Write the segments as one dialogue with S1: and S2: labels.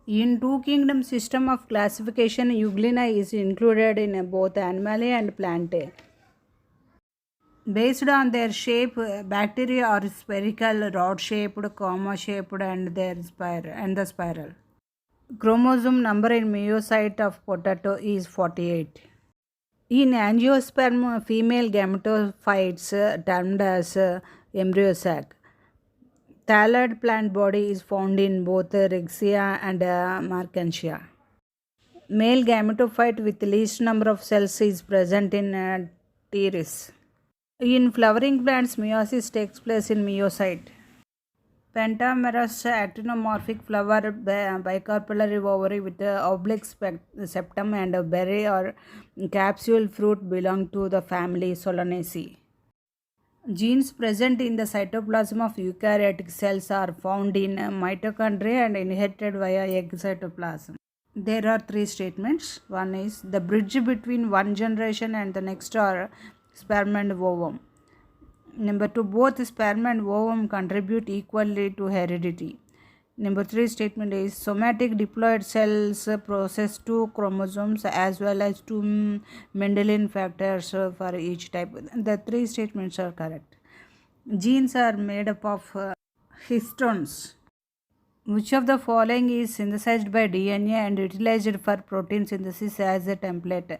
S1: In two kingdom system of classification, Euglena is included in both animal and plant. Based on their shape, bacteria are spherical, rod-shaped, comma-shaped, and the spiral. Chromosome number in meiocyte of potato is 48. In angiosperm, female gametophytes termed as embryo sac. Thalloid plant body is found in both Rexia and Markantia. Male gametophyte with least number of cells is present in teres. In flowering plants, meiosis takes place in meiocyte. Pentamerous actinomorphic flower, bicarpellary ovary with oblique septum and a berry or capsule fruit belong to the family Solanaceae. Genes present in the cytoplasm of eukaryotic cells are found in mitochondria and inherited via egg cytoplasm. There are three statements. One is the bridge between one generation and the next are sperm and ovum. Number two, both sperm and ovum contribute equally to heredity. Number three statement is somatic diploid cells process two chromosomes as well as two Mendelian factors for each type. The three statements are correct. Genes are made up of histones. Which of the following is synthesized by DNA and utilized for protein synthesis as a template?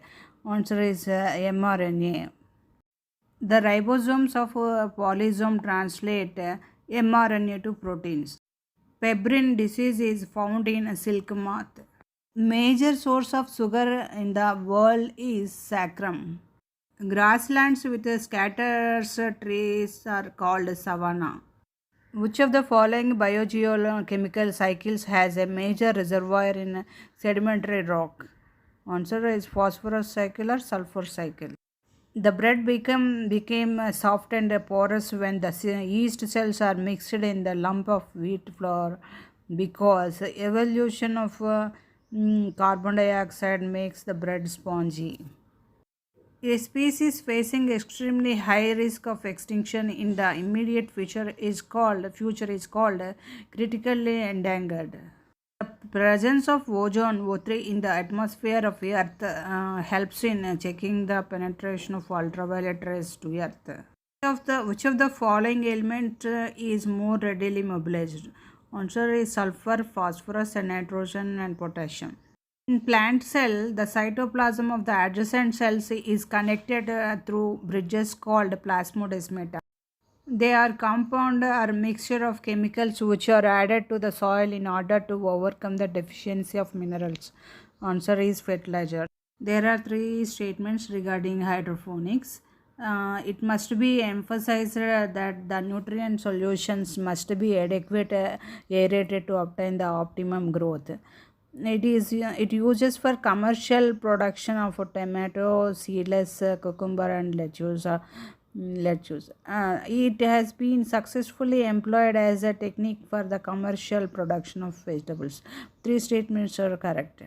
S1: Answer is mRNA. The ribosomes of a polysome translate mRNA to proteins. Febrile disease is found in silk moth. Major source of sugar in the world is saccharum. Grasslands with scatters trees are called savanna. Which of the following biogeochemical cycles has a major reservoir in sedimentary rock? Answer is phosphorus cycle or sulfur cycle. The bread became soft and porous when the yeast cells are mixed in the lump of wheat flour because evolution of carbon dioxide makes the bread spongy. A species facing extremely high risk of extinction in the immediate future is called critically endangered. The presence of ozone O3 in the atmosphere of Earth helps in checking the penetration of ultraviolet rays to Earth. Which of the following element is more readily mobilized? Answer is sulfur, phosphorus, and nitrogen and potassium. In plant cell, the cytoplasm of the adjacent cells is connected through bridges called plasmodesmata. They are compound or mixture of chemicals which are added to the soil in order to overcome the deficiency of minerals. Answer is fertilizer. There are three statements regarding hydroponics. It must be emphasized that the nutrient solutions must be adequate aerated to obtain the optimum growth. It uses for commercial production of tomato, seedless cucumber and lettuce. It has been successfully employed as a technique for the commercial production of vegetables. Three statements are correct.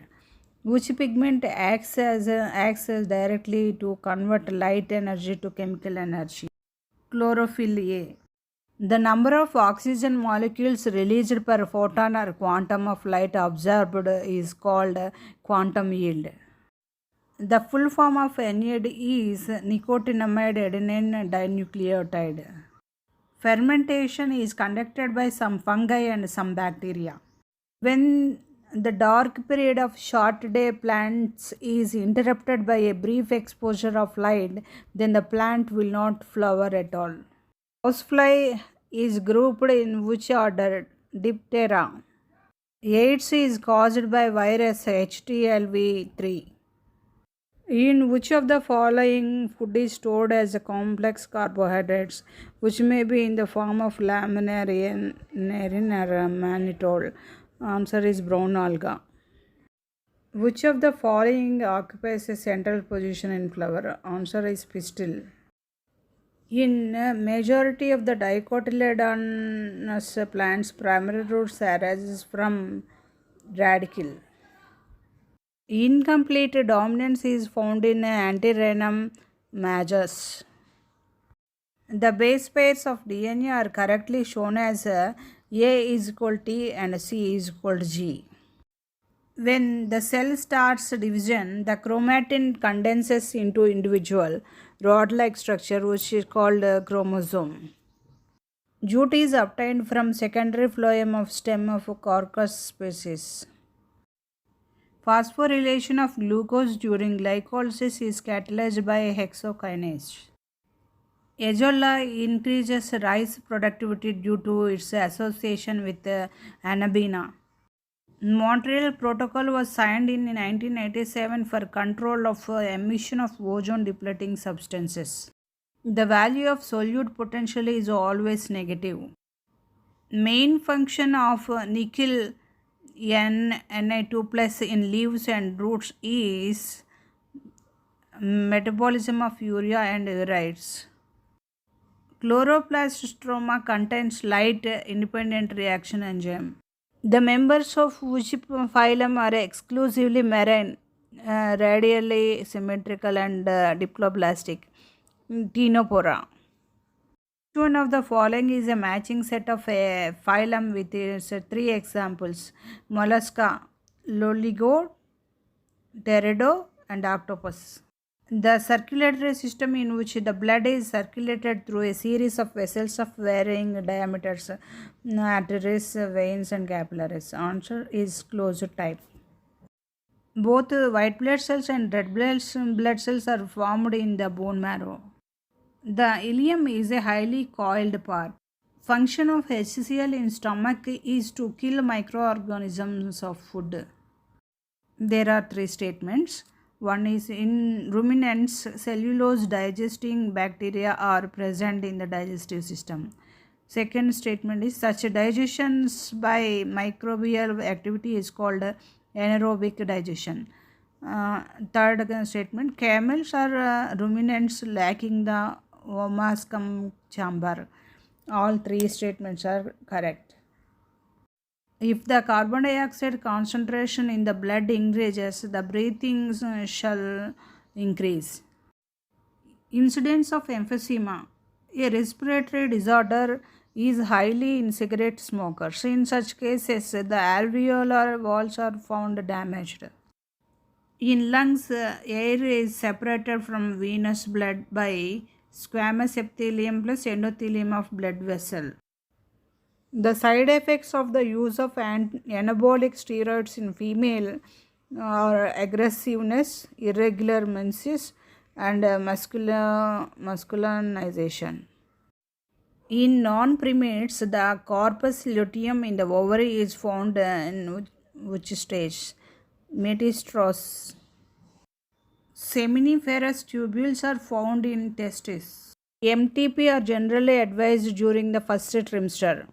S1: Which pigment acts as directly to convert light energy to chemical energy? Chlorophyll A. The number of oxygen molecules released per photon or quantum of light absorbed is called quantum yield. The full form of NAD is nicotinamide adenine dinucleotide. Fermentation is conducted by some fungi and some bacteria. When the dark period of short day plants is interrupted by a brief exposure of light, then the plant will not flower at all. Housefly is grouped in which order? Diptera. AIDS is caused by virus HTLV3. In which of the following food is stored as a complex carbohydrates, which may be in the form of laminarin or mannitol? Answer is brown alga. Which of the following occupies a central position in flower? Answer is pistil. In majority of the dicotyledonous plants, primary roots arises from radicle. Incomplete dominance is found in Antirrhinum majus. The base pairs of DNA are correctly shown as A is equal T and C is equal to G. When the cell starts division, the chromatin condenses into individual rod-like structure which is called a chromosome. Jute is obtained from secondary phloem of stem of Caucus species. Phosphorylation of glucose during glycolysis is catalyzed by hexokinase. Azolla increases rice productivity due to its association with anabina. Montreal Protocol was signed in 1987 for control of emission of ozone depleting substances. The value of solute potential is always negative. Main function of nickel Na2 plus in leaves and roots is metabolism of urea and urites. Chloroplast stroma contains light independent reaction enzyme. The members of which phylum are exclusively marine, radially symmetrical and diploblastic. Ctenophora. Which one of the following is a matching set of a phylum with its three examples: mollusca, loligo, pterido, and octopus? The circulatory system in which the blood is circulated through a series of vessels of varying diameters, arteries, veins, and capillaries. Answer is closed type. Both white blood cells and red blood cells are formed in the bone marrow. The ileum is a highly coiled part. Function of HCl in stomach is to kill microorganisms of food. There are three statements. One is in ruminants, cellulose digesting bacteria are present in the digestive system. Second statement is such digestions by microbial activity is called anaerobic digestion. Third statement, camels are ruminants lacking the vomascum chamber. All three statements are correct. If the carbon dioxide concentration in the blood increases, the breathing shall increase. Incidence of emphysema. A respiratory disorder is highly in cigarette smokers. In such cases, the alveolar walls are found damaged. In lungs, air is separated from venous blood by squamous epithelium plus endothelium of blood vessel. The side effects of the use of anabolic steroids in female are aggressiveness, irregular menses, and masculinization. In non-primates, the corpus luteum in the ovary is found in which stage? Metastrous. Seminiferous tubules are found in testes. MTP are generally advised during the first trimester.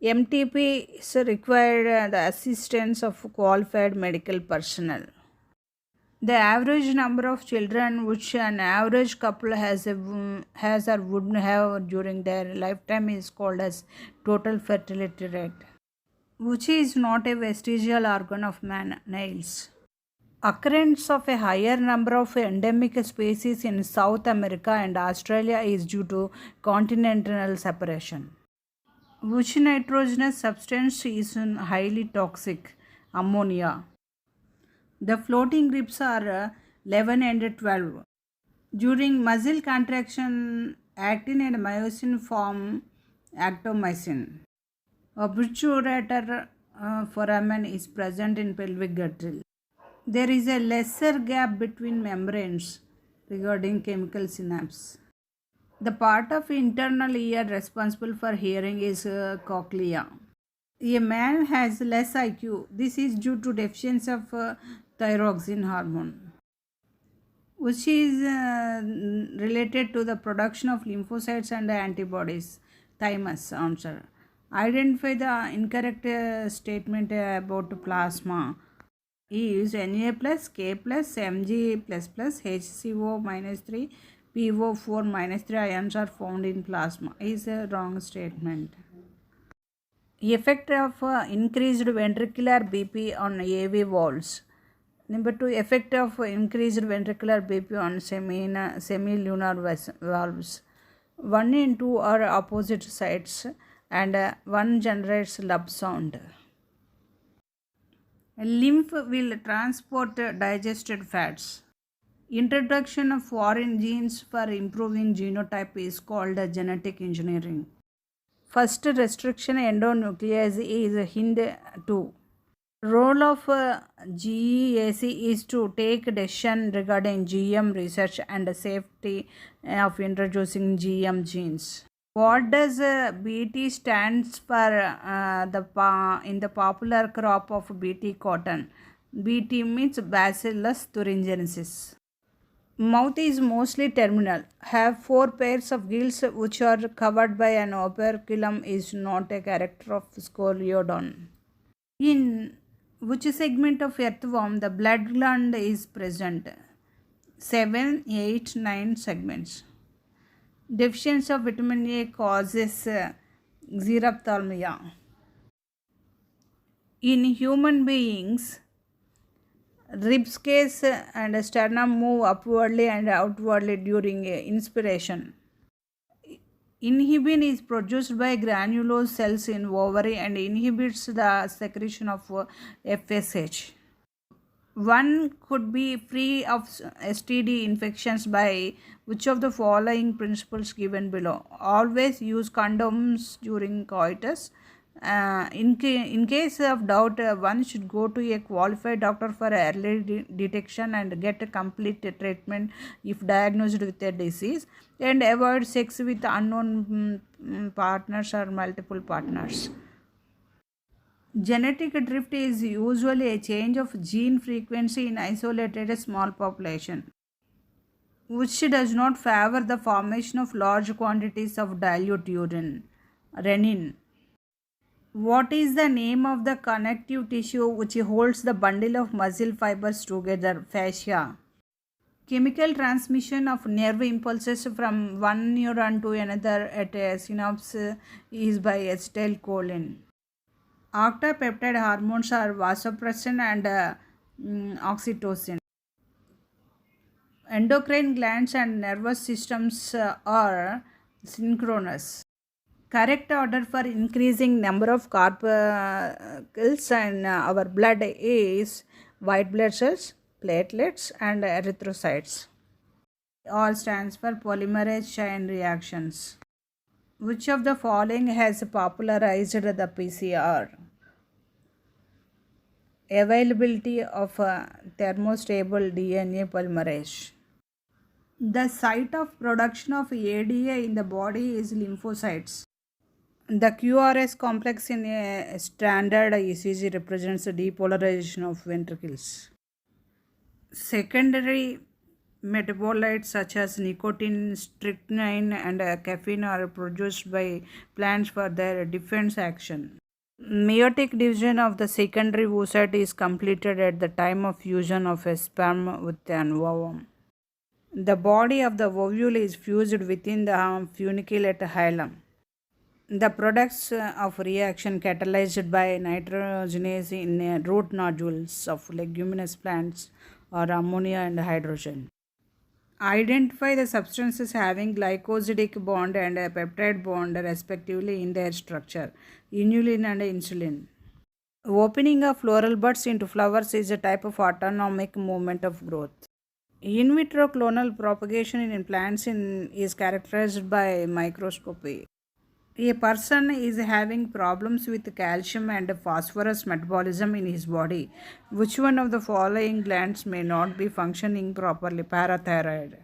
S1: MTP is required the assistance of qualified medical personnel. The average number of children which an average couple has or would have during their lifetime is called as total fertility rate, which is not a vestigial organ of man, nails. Occurrence of a higher number of endemic species in South America and Australia is due to continental separation. Which nitrogenous substance is highly toxic? Ammonia. The floating ribs are 11 and 12. During muscle contraction, actin and myosin form actomycin. Obturator foramen is present in pelvic girdle. There is a lesser gap between membranes regarding chemical synapse. The part of internal ear responsible for hearing is cochlea. A man has less IQ. This is due to deficiency of thyroxine hormone, which is related to the production of lymphocytes and antibodies. Thymus. Answer. Identify the incorrect statement about plasma. Is Na plus K plus Mg plus plus HCO minus 3 PO4 minus 3 ions are found in plasma. Is a wrong statement. Effect of increased ventricular BP on AV valves. Number 2, effect of increased ventricular BP on semilunar valves. 1 and 2 are opposite sides and one generates lub sound. Lymph will transport digested fats. Introduction of foreign genes for improving genotype is called genetic engineering. First restriction endonuclease is HIND2. Role of GEAC is to take decision regarding GM research and the safety of introducing GM genes. What does BT stands for in the popular crop of BT cotton? BT means Bacillus thuringiensis. Mouth is mostly terminal. Have four pairs of gills which are covered by an operculum is not a character of scoliodon. In which segment of earthworm the blood gland is present? 7, 8, 9 segments. Deficiency of vitamin A causes xerophthalmia. In human beings, ribs case and sternum move upwardly and outwardly during inspiration. Inhibin is produced by granulose cells in ovary and inhibits the secretion of FSH. One could be free of STD infections by which of the following principles given below? Always use condoms during coitus. In case of doubt, one should go to a qualified doctor for early detection and get a complete treatment if diagnosed with a disease, and avoid sex with unknown partners or multiple partners. Genetic drift is usually a change of gene frequency in isolated small population, which does not favor the formation of large quantities of dilute urine, renin. What is the name of the connective tissue which holds the bundle of muscle fibers together? Fascia. Chemical transmission of nerve impulses from one neuron to another at a synapse is by acetylcholine. Octapeptide hormones are vasopressin and oxytocin. Endocrine glands and nervous systems are synchronous. Correct order for increasing number of corpuscles in our blood is white blood cells, platelets, and erythrocytes. All stands for polymerase chain reactions. Which of the following has popularized the PCR? Availability of thermostable DNA polymerase. The site of production of ADA in the body is lymphocytes. The QRS complex in a standard ECG represents the depolarization of ventricles. Secondary metabolites such as nicotine, strychnine, and caffeine are produced by plants for their defense action. Meiotic division of the secondary oocyte is completed at the time of fusion of a sperm with an ovum. The body of the ovule is fused within the funiculate hilum. The products of reaction catalyzed by nitrogenase in root nodules of leguminous plants are ammonia and hydrogen. Identify the substances having glycosidic bond and a peptide bond respectively in their structure, inulin and insulin. Opening of floral buds into flowers is a type of autonomic movement of growth. In vitro clonal propagation in plants is characterized by microscopy. A person is having problems with calcium and phosphorus metabolism in his body. Which one of the following glands may not be functioning properly? Parathyroid.